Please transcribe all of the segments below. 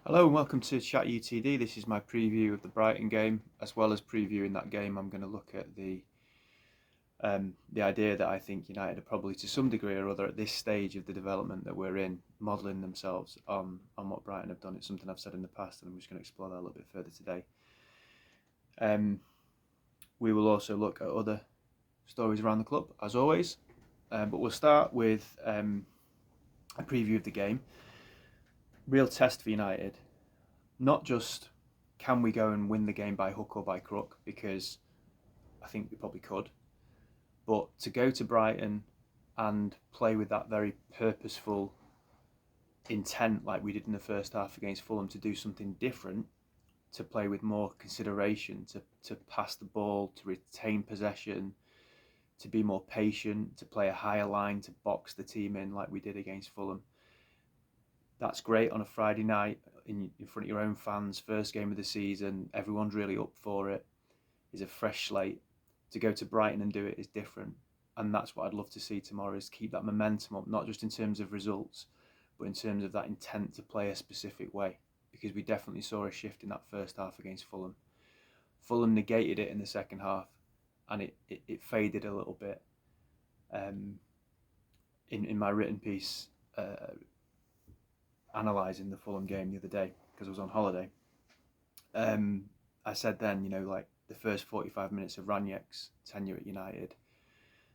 Hello and welcome to Chat UTD. This is my preview of the Brighton game. As well as previewing that game, I'm going to look at the idea that I think United are probably to some degree or other at this stage of the development that we're in, modelling themselves on what Brighton have done. It's something I've said in the past, and I'm just going to explore that a little bit further today. We will also look at other stories around the club, as always, but we'll start with a preview of the game. Real test for United. Not just can we go and win the game by hook or by crook, because I think we probably could, but to go to Brighton and play with that very purposeful intent like we did in the first half against Fulham, to do something different, to play with more consideration, to pass the ball, to retain possession, to be more patient, to play a higher line, to box the team in like we did against Fulham. That's great on a Friday night in front of your own fans, first game of the season, everyone's really up for it. It's a fresh slate. To go to Brighton and do it is different, and that's what I'd love to see tomorrow, is keep that momentum up, not just in terms of results, but in terms of that intent to play a specific way, because we definitely saw a shift in that first half against Fulham. Fulham negated it in the second half, and it faded a little bit. In my written piece, analysing the Fulham game the other day, because I was on holiday, I said then, like the first 45 minutes of Ranieri's tenure at United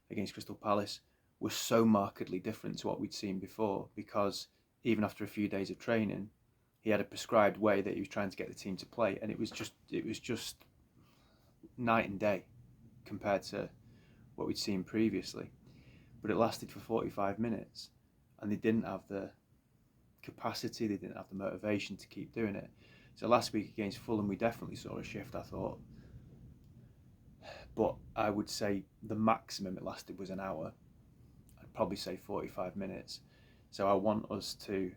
against Crystal Palace was so markedly different to what we'd seen before, because even after a few days of training, he had a prescribed way that he was trying to get the team to play, and it was just night and day compared to what we'd seen previously. But it lasted for 45 minutes, and they didn't have the capacity, they didn't have the motivation to keep doing it. So last week against Fulham, we definitely saw a shift, I thought. But I would say the maximum it lasted was an hour. I'd probably say 45 minutes. So I want us to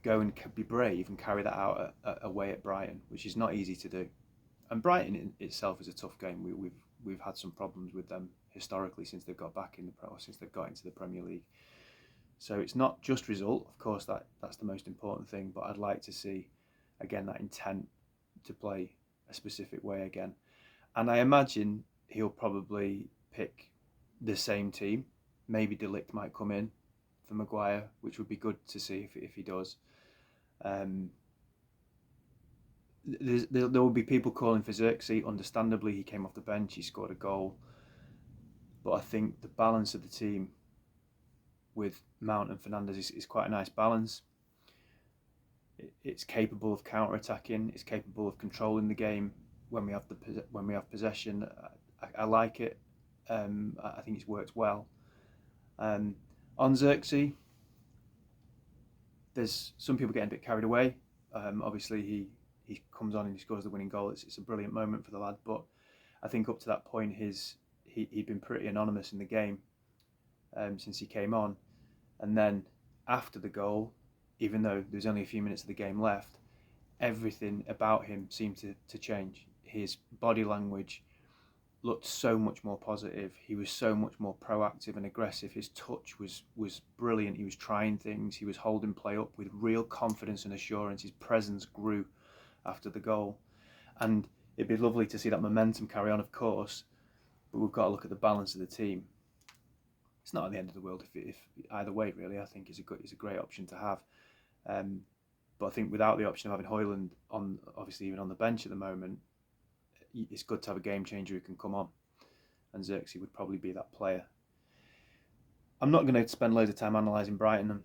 go and be brave and carry that out away at Brighton, which is not easy to do. And Brighton in itself is a tough game. We've had some problems with them historically since they've got back in the Pro, since they've got into the Premier League. So it's not just result, of course, that's the most important thing, but I'd like to see, again, that intent to play a specific way again. And I imagine he'll probably pick the same team. Maybe De Ligt might come in for Maguire, which would be good to see if he does. There will be people calling for Xerxes. Understandably, he came off the bench, he scored a goal. But I think the balance of the team with Mount and Fernandes is quite a nice balance. It's capable of counter-attacking. It's capable of controlling the game when we have possession. I like it. I think it's worked well. On Xerxes, there's some people getting a bit carried away. Obviously, he comes on and he scores the winning goal. It's a brilliant moment for the lad. But I think up to that point, he'd been pretty anonymous in the game since he came on. And then after the goal, even though there's only a few minutes of the game left, everything about him seemed to change. His body language looked so much more positive. He was so much more proactive and aggressive. His touch was brilliant. He was trying things. He was holding play up with real confidence and assurance. His presence grew after the goal. And it'd be lovely to see that momentum carry on, of course, but we've got to look at the balance of the team. It's not at the end of the world if either way, really. I think is a great option to have. But I think without the option of having Højlund on, obviously even on the bench at the moment, it's good to have a game changer who can come on, and Xerxes would probably be that player. I'm not going to spend loads of time analysing Brighton.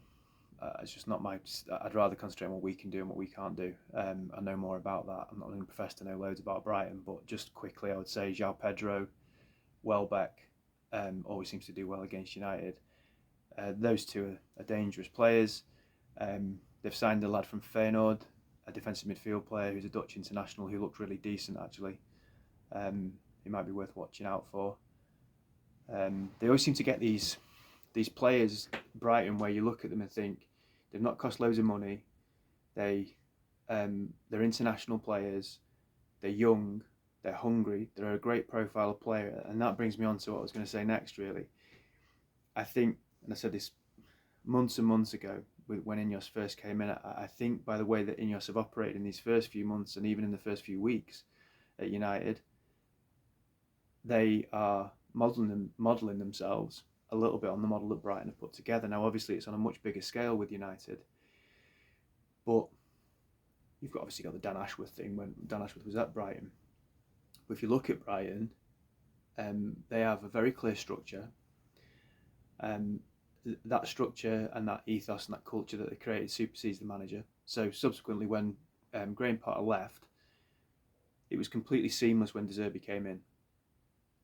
It's just not my. I'd rather concentrate on what we can do and what we can't do. I know more about that. I'm not going to profess to know loads about Brighton, but just quickly, I would say João Pedro, Welbeck, always seems to do well against United. Those two are dangerous players. They've signed a lad from Feyenoord, a defensive midfield player who's a Dutch international who looked really decent actually. He might be worth watching out for. They always seem to get these players, Brighton, where you look at them and think they've not cost loads of money. They're international players. They're young. They're hungry. They're a great profile player, and that brings me on to what I was going to say next. Really, I think, and I said this months and months ago, when INEOS first came in. I think by the way that INEOS have operated in these first few months and even in the first few weeks at United, they are modelling themselves a little bit on the model that Brighton have put together. Now, obviously, it's on a much bigger scale with United, but you've obviously got the Dan Ashworth thing when Dan Ashworth was at Brighton. But if you look at Brighton, they have a very clear structure. That structure and that ethos and that culture that they created supersedes the manager. So subsequently, when Graham Potter left, it was completely seamless when De Zerbi came in.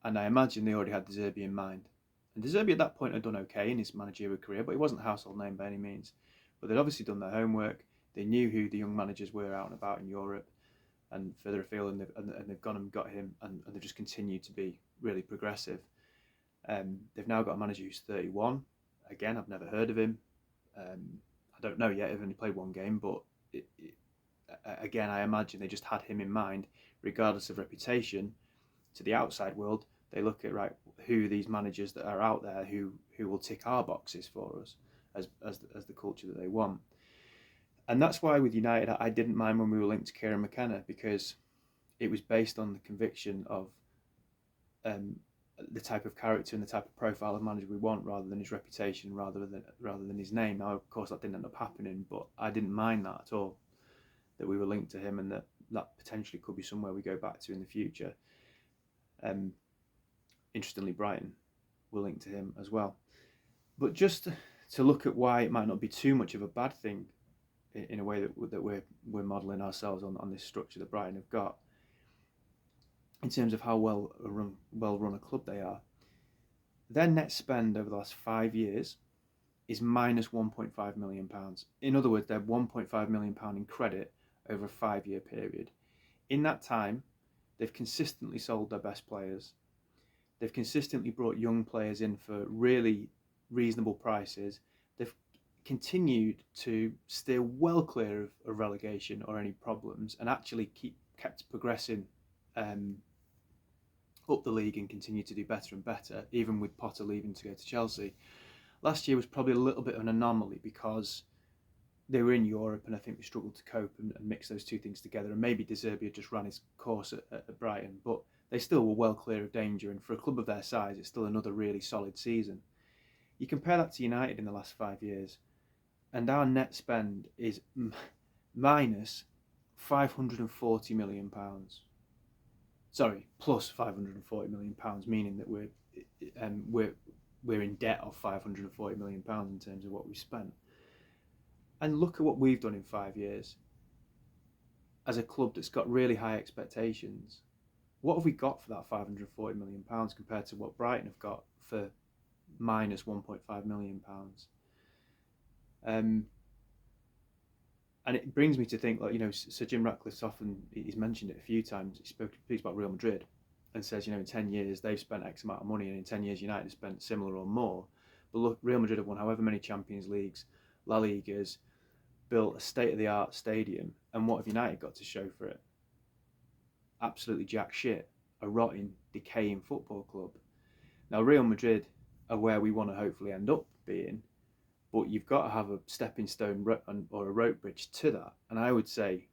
And I imagine they already had De Zerbi in mind. And De Zerbi at that point had done okay in his managerial career, but he wasn't a household name by any means. But they'd obviously done their homework. They knew who the young managers were out and about in Europe and further afield, and they've gone and got him, and they've just continued to be really progressive. They've now got a manager who's 31. Again, I've never heard of him. I don't know yet. I've only played one game, but again, I imagine they just had him in mind, regardless of reputation. To the outside world, they look at who are these managers that are out there who will tick our boxes for us as the culture that they want. And that's why with United, I didn't mind when we were linked to Kieran McKenna, because it was based on the conviction of the type of character and the type of profile of manager we want, rather than his reputation, rather than his name. Now, of course, that didn't end up happening, but I didn't mind that at all, that we were linked to him and that potentially could be somewhere we go back to in the future. Interestingly, Brighton were linked to him as well. But just to look at why it might not be too much of a bad thing in a way that we're modelling ourselves on this structure that Brighton have got, in terms of how well run a club they are. Their net spend over the last 5 years is minus £1.5 million. In other words, they're £1.5 million in credit over a 5-year period. In that time, they've consistently sold their best players. They've consistently brought young players in for really reasonable prices. They've continued to steer well clear of relegation or any problems, and actually kept progressing up the league and continue to do better and better, even with Potter leaving to go to Chelsea. Last year was probably a little bit of an anomaly because they were in Europe, and I think they struggled to cope and mix those two things together. And maybe De Zerbi had just ran his course at Brighton, but they still were well clear of danger. And for a club of their size, it's still another really solid season. You compare that to United in the last 5 years, and our net spend is minus £540 million. Sorry, plus £540 million, meaning that we're in debt of £540 million in terms of what we spent. And look at what we've done in 5 years as a club that's got really high expectations. What have we got for that £540 million compared to what Brighton have got for minus £1.5 million? And it brings me to think, Sir Jim Ratcliffe's he's mentioned it a few times. He speaks about Real Madrid and says, in 10 years they've spent X amount of money, and in 10 years United have spent similar or more. But look, Real Madrid have won however many Champions Leagues, La Ligas, built a state-of-the-art stadium, and what have United got to show for it? Absolutely jack shit. A rotting, decaying football club. Now, Real Madrid are where we want to hopefully end up being, but you've got to have a stepping stone or a rope bridge to that. And I would say,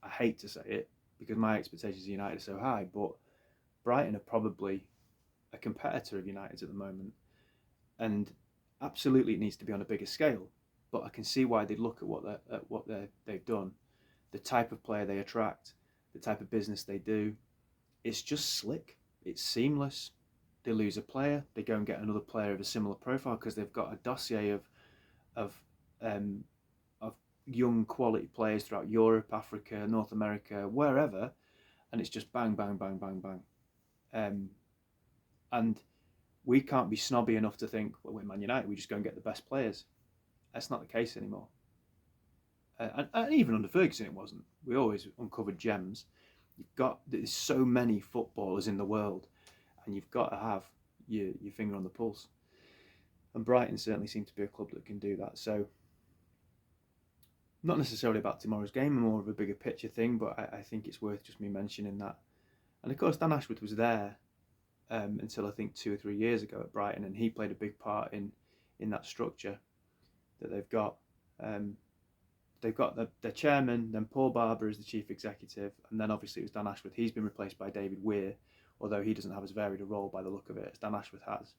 I hate to say it, because my expectations of United are so high, but Brighton are probably a competitor of United's at the moment. And absolutely it needs to be on a bigger scale. But I can see why they'd look at what they've done, the type of player they attract, the type of business they do. It's just slick. It's seamless. They lose a player, they go and get another player of a similar profile because they've got a dossier of young quality players throughout Europe, Africa, North America, wherever, and it's just bang, bang, bang, bang, bang. And we can't be snobby enough to think, well, we're Man United, we just go and get the best players. That's not the case anymore. And even under Ferguson, it wasn't. We always uncovered gems. There's so many footballers in the world, and you've got to have your finger on the pulse. And Brighton certainly seem to be a club that can do that. So, not necessarily about tomorrow's game, more of a bigger picture thing, but I think it's worth just me mentioning that. And of course, Dan Ashworth was there until I think 2 or 3 years ago at Brighton, and he played a big part in that structure that they've got. They've got their chairman, then Paul Barber as the chief executive, and then obviously it was Dan Ashworth. He's been replaced by David Weir, although he doesn't have as varied a role by the look of it as Dan Ashworth has.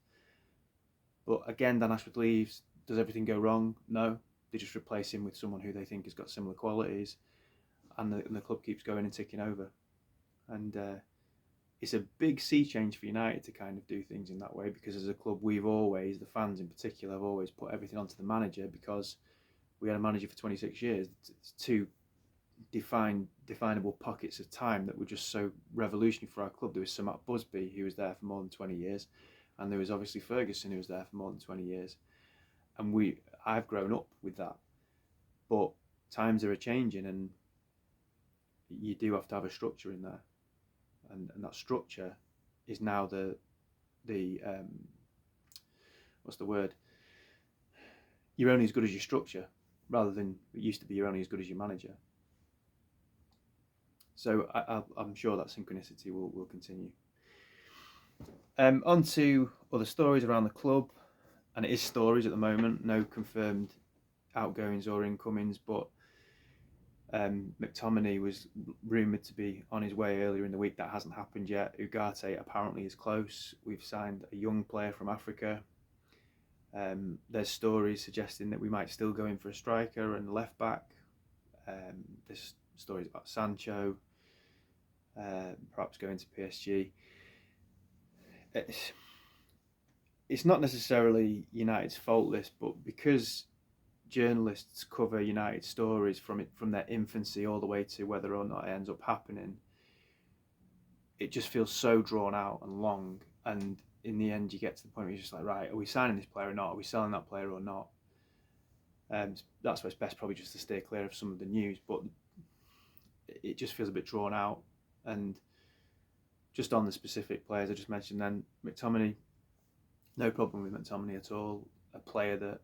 But again, Dan Ashworth leaves. Does everything go wrong? No. They just replace him with someone who they think has got similar qualities, and the club keeps going and ticking over. And it's a big sea change for United to kind of do things in that way, because as a club, we've always, the fans in particular, have always put everything onto the manager, because we had a manager for 26 years. It's two definable pockets of time that were just so revolutionary for our club. There was Sir Matt Busby, who was there for more than 20 years, and there was obviously Ferguson, who was there for more than 20 years. And I've grown up with that. But times are changing, and you do have to have a structure in there. And that structure is now the what's the word? You're only as good as your structure, rather than it used to be you're only as good as your manager. So I'm sure that synchronicity will continue. On to other stories around the club, and it is stories at the moment, no confirmed outgoings or incomings, but McTominay was rumoured to be on his way earlier in the week. That hasn't happened yet. Ugarte apparently is close. We've signed a young player from Africa. There's stories suggesting that we might still go in for a striker and left back. There's stories about Sancho, perhaps going to PSG. It's not necessarily United's fault, this, but because journalists cover United stories from their infancy all the way to whether or not it ends up happening, it just feels so drawn out and long, and in the end you get to the point where you're just like, right, are we signing this player or not? Are we selling that player or not? That's why it's best probably just to stay clear of some of the news, but it just feels a bit drawn out. And just on the specific players I just mentioned then, McTominay, no problem with McTominay at all. A player that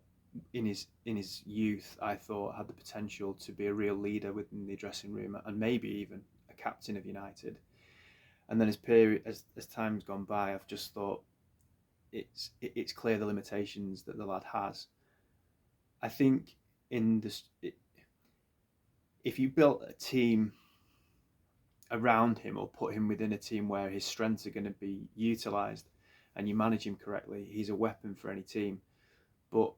in his youth I thought had the potential to be a real leader within the dressing room, and maybe even a captain of United. And then as time's gone by, I've just thought it's clear the limitations that the lad has. I think if you built a team around him, or put him within a team where his strengths are going to be utilised and you manage him correctly, he's a weapon for any team. But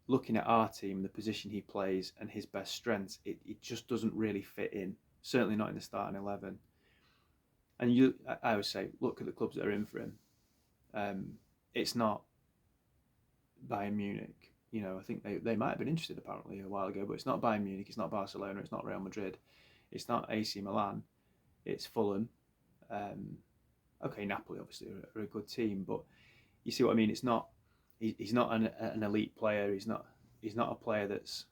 looking at our team, the position he plays and his best strengths, it just doesn't really fit in, certainly not in the starting 11. And I always say, look at the clubs that are in for him. It's not Bayern Munich. I think they might have been interested apparently a while ago, but it's not Bayern Munich, it's not Barcelona, it's not Real Madrid, it's not AC Milan, it's Fulham. Okay, Napoli obviously are a good team, but you see what I mean. It's not. He's not an elite player. He's not a player that's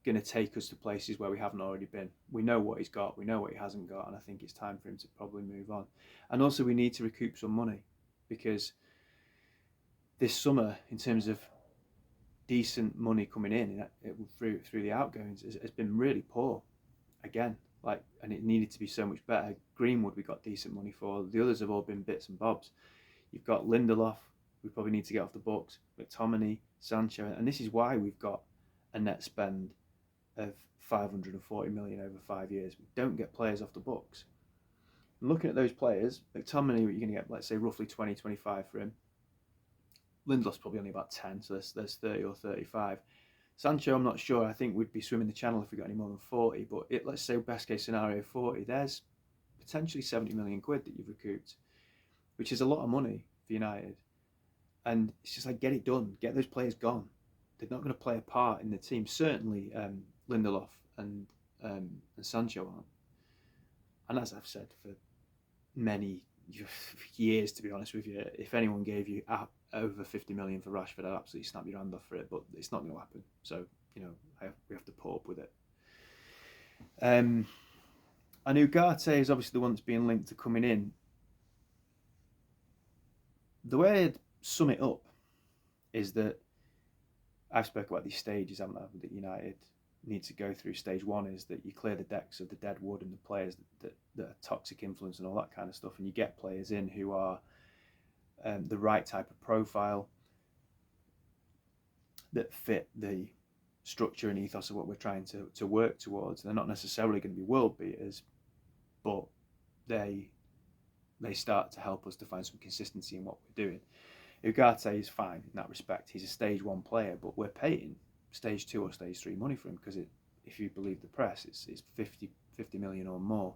going to take us to places where we haven't already been. We know what he's got. We know what he hasn't got, and I think it's time for him to probably move on. And also, we need to recoup some money, because this summer, in terms of decent money coming in through the outgoings, has been really poor. Again, and it needed to be so much better. Greenwood, we got decent money for. The others have all been bits and bobs. You've got Lindelof, we probably need to get off the books. McTominay, Sancho, and this is why we've got a net spend of 540 million over 5 years. We don't get players off the books. And looking at those players, McTominay, you're going to get, let's say, roughly 20, 25 for him. Lindelof's probably only about 10, so there's 30 or 35. Sancho, I'm not sure. I think we'd be swimming the channel if we got any more than 40. But let's say best case scenario 40. There's potentially 70 million quid that you've recouped, which is a lot of money for United. And it's just like, get it done. Get those players gone. They're not going to play a part in the team. Certainly Lindelof and Sancho aren't. And as I've said for many years, to be honest with you, if anyone gave you over 50 million for Rashford, I'd absolutely snap your hand off for it, but it's not going to happen. So, we have to put up with it. And Ugarte is obviously the one that's being linked to coming in. The way I'd sum it up is that I've spoken about these stages, haven't I, that United need to go through. Stage one is that you clear the decks of the dead wood and the players that are toxic influence and all that kind of stuff, and you get players in who are the right type of profile. that fit the structure and ethos of what we're trying to work towards. They're not necessarily going to be world beaters, but they start to help us to find some consistency in what we're doing. Ugarte is fine in that respect. He's a stage 1 player, but we're paying stage 2 or stage 3 money for him because if you believe the press, it's 50 million or more.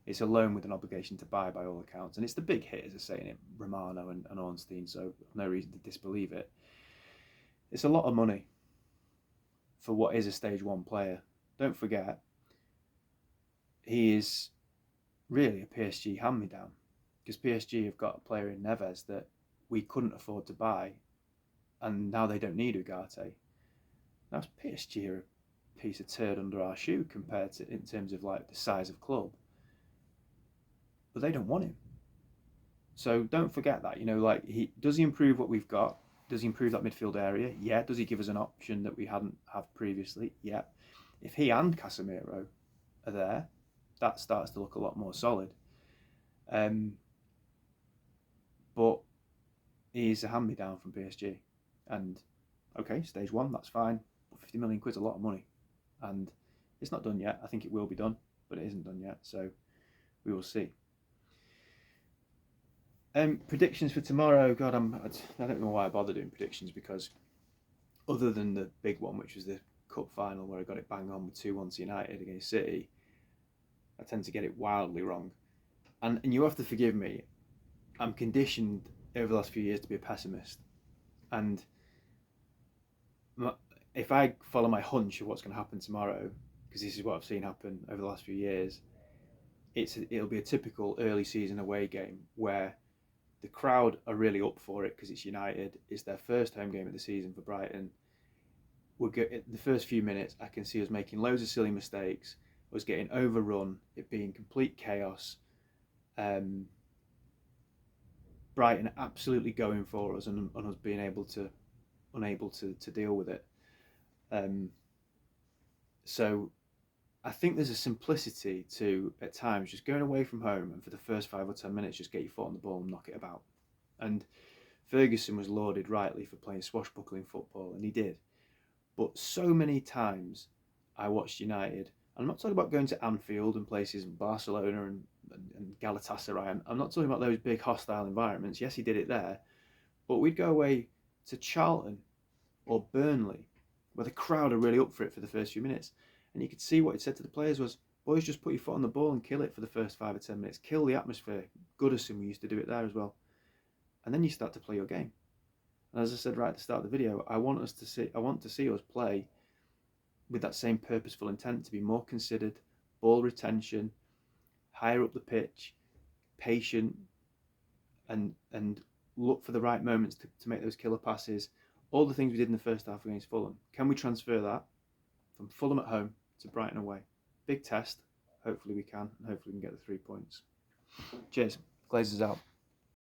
It's a loan with an obligation to buy by all accounts, and it's the big hitters are saying it, Romano and Ornstein, so no reason to disbelieve it. It's a lot of money for what is a stage 1 player. Don't forget, he is really a PSG hand-me-down, because PSG have got a player in Neves that we couldn't afford to buy, and now they don't need Ugarte. Now PSG are a piece of turd under our shoe compared to in terms of like the size of club, but they don't want him. So don't forget that, like does he improve what we've got? Does he improve that midfield area? Yeah. Does he give us an option that we hadn't have previously? Yeah. If he and Casemiro are there, that starts to look a lot more solid. But he's a hand-me-down from PSG, and okay, stage 1, that's fine. But 50 million quid's a lot of money, and it's not done yet. I think it will be done, but it isn't done yet. So we will see. Predictions for tomorrow. God, I don't know why I bother doing predictions, because other than the big one, which was the cup final where I got it bang on with 2-1 to United against City, I tend to get it wildly wrong. And you have to forgive me. I'm conditioned over the last few years to be a pessimist, and if I follow my hunch of what's going to happen tomorrow, because this is what I've seen happen over the last few years, it'll be a typical early season away game where the crowd are really up for it because it's United. It's their first home game of the season for Brighton. The first few minutes, I can see us making loads of silly mistakes, us getting overrun, it being complete chaos. Brighton absolutely going for us, and us being unable to deal with it. So I think there's a simplicity to, at times, just going away from home and for the first 5 or 10 minutes just get your foot on the ball and knock it about. And Ferguson was lauded rightly for playing swashbuckling football, and he did. But so many times I watched United, and I'm not talking about going to Anfield and places, Barcelona and Galatasaray. I'm not talking about those big hostile environments. Yes, he did it there. But we'd go away to Charlton or Burnley, where the crowd are really up for it for the first few minutes. And you could see what he said to the players was, boys, just put your foot on the ball and kill it for the first 5 or 10 minutes. Kill the atmosphere. Goodison, we used to do it there as well. And then you start to play your game. And as I said right at the start of the video, I want to see us play with that same purposeful intent, to be more considered, ball retention, higher up the pitch, patient, and look for the right moments to make those killer passes. All the things we did in the first half against Fulham. Can we transfer that from Fulham at home to Brighton away? Big test. Hopefully we can, and hopefully we can get the 3 points. Cheers. Glazers out.